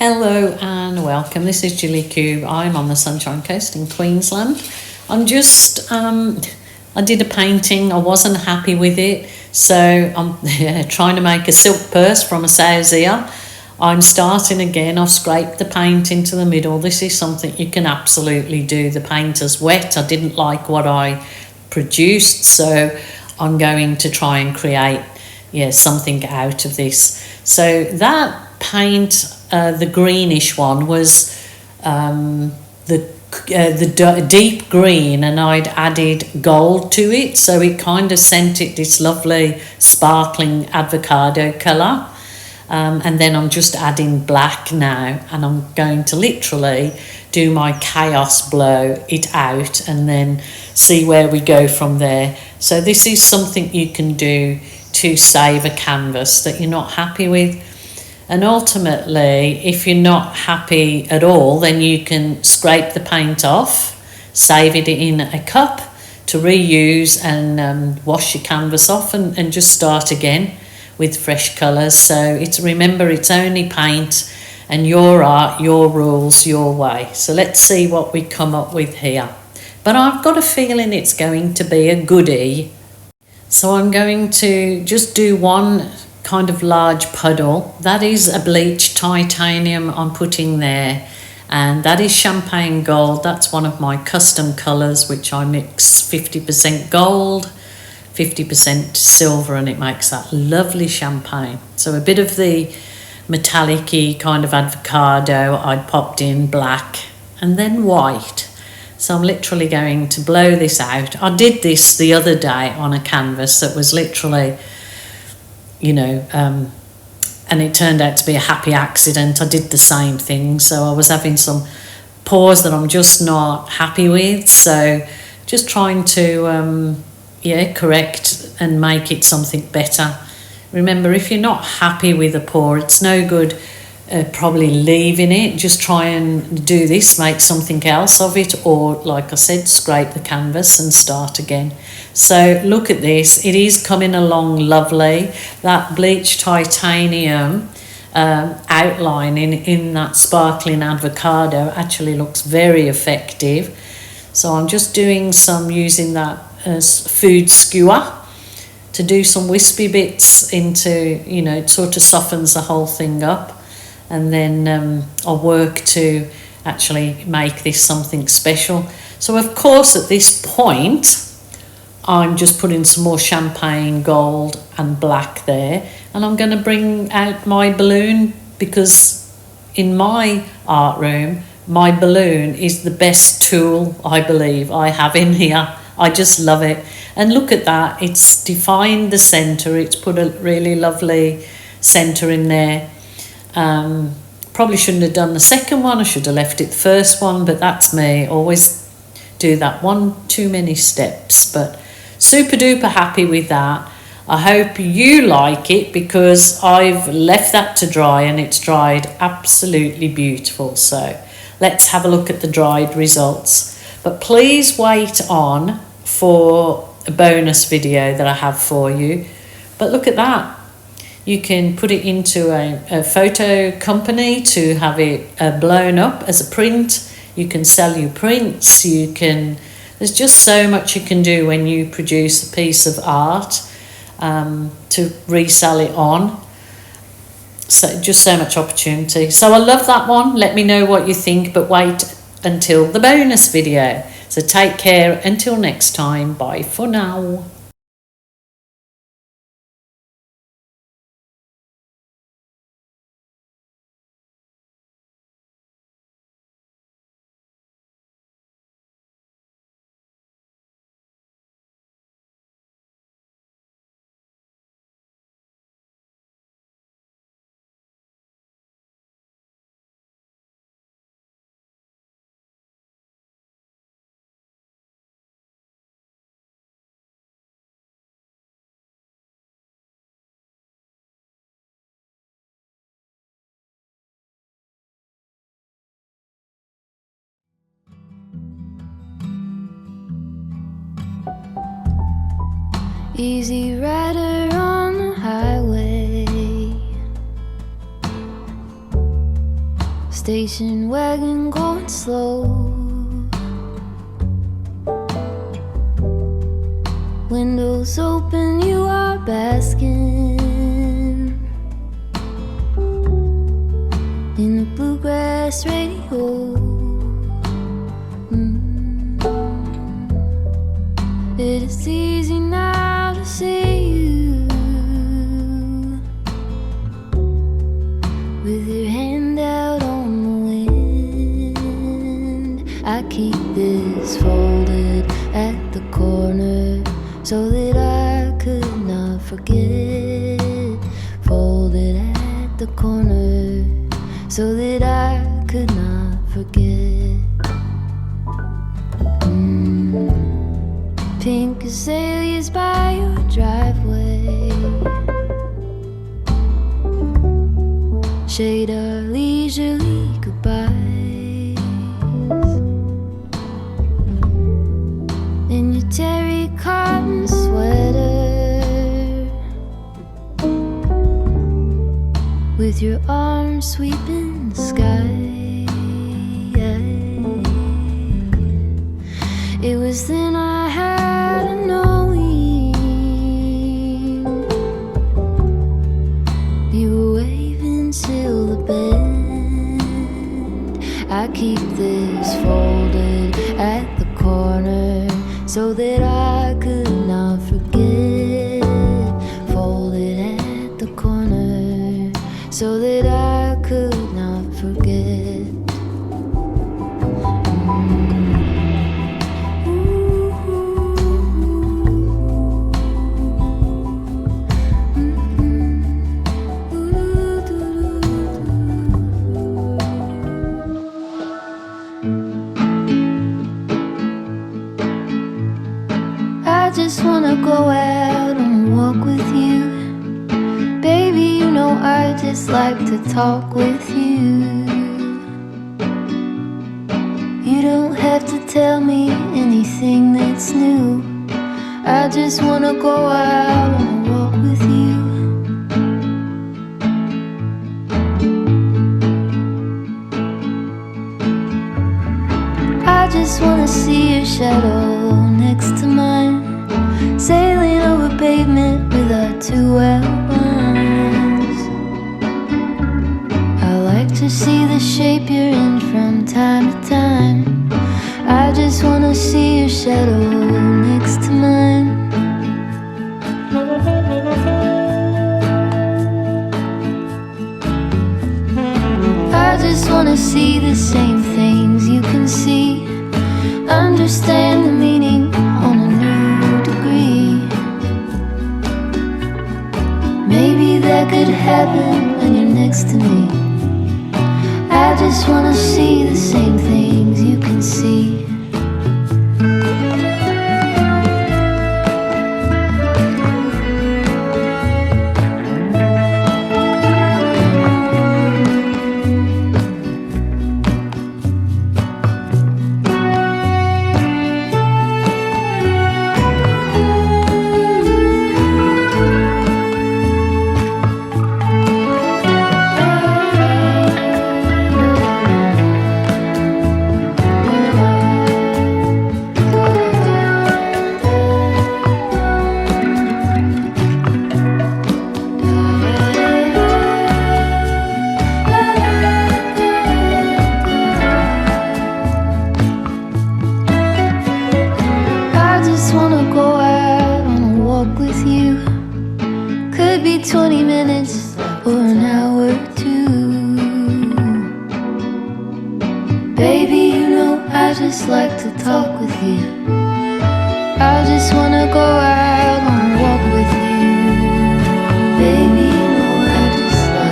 Hello and welcome. This is Julie Cube. I'm on the Sunshine Coast in Queensland. I'm just, I did a painting. I wasn't happy with it. So I'm trying to make a silk purse from a sow's ear. I'm starting again. I've scraped the paint into the middle. This is something you can absolutely do. The paint is wet. I didn't like what I produced. So I'm going to try and create something out of this. So that paint, the greenish one, was the deep green, and I'd added gold to it, so it kind of sent it this lovely sparkling avocado colour. And then I'm just adding black now, and I'm going to literally do my chaos blow it out and then see where we go from there. So this is something you can do to save a canvas that you're not happy with. And ultimately, if you're not happy at all, then you can scrape the paint off, save it in a cup to reuse, and wash your canvas off and just start again with fresh colours. So remember, it's only paint and your art, your rules, your way. So let's see what we come up with here. But I've got a feeling it's going to be a goodie. So I'm going to just do one kind of large puddle. That is a bleached titanium I'm putting there, and that is champagne gold. That's one of my custom colours, which I mix 50% gold, 50% silver, and it makes that lovely champagne. So a bit of the metallic-y kind of avocado I'd popped in, black, and then white. So I'm literally going to blow this out. I did this the other day on a canvas that was literally, and it turned out to be a happy accident. I did the same thing. So I was having some pores that I'm just not happy with. So just trying to, correct and make it something better. Remember, if you're not happy with a pore, it's no good probably leaving it. Just try and do this, make something else of it, or like I said, scrape the canvas and start again. So look at this, it is coming along lovely. That bleached titanium outline in that sparkling avocado actually looks very effective. So I'm just doing using that food skewer to do some wispy bits into, it sort of softens the whole thing up. And then I'll work to actually make this something special. So of course at this point I'm just putting some more champagne gold and black there, and I'm going to bring out my balloon, because in my art room my balloon is the best tool I believe I have in here. I just love it. And look at that, it's defined the centre, it's put a really lovely centre in there. Probably shouldn't have done the second one, I should have left it the first one, but that's me, always do that one too many steps. But super duper happy with that. I hope you like it, because I've left that to dry and it's dried absolutely beautiful. So let's have a look at the dried results. But please wait on for a bonus video that I have for you. But look at that. You can put it into a photo company to have it blown up as a print. You can sell your prints. There's just so much you can do when you produce a piece of art to resell it on. So just so much opportunity. So I love that one. Let me know what you think, but wait until the bonus video. So take care until next time. Bye for now. Easy rider on the highway, Station wagon going slow, windows open, you are basking in the bluegrass radio. It is easy now to see you with your hand out on the wind. I keep this folded at the corner so that I could not forget. Folded at the corner so that I could not forget. Pink azaleas by your driveway shade our leisurely goodbyes. In your terry cotton sweater, with your arms sweeping the sky. It was then I had a knowing. You were waving till the bend. I keep this folded at the corner so that I could not forget. Folded at the corner so that I could not forget. I just wanna go out on a walk with you. Baby, you know I just like to talk with you. You don't have to tell me anything that's new. I just wanna go out on a walk with you. I just wanna see your shadow next to mine, sailing over pavement with our two outlines. I like to see the shape you're in from time to time. I just wanna see your shadow next to mine. I just wanna see the same things you can see, understand the meaning on a new degree. Maybe that could happen when you're next to me. I just wanna see the same things you can see. Could be 20 minutes or an hour or two. Baby, you know I just like to talk with you. I just wanna go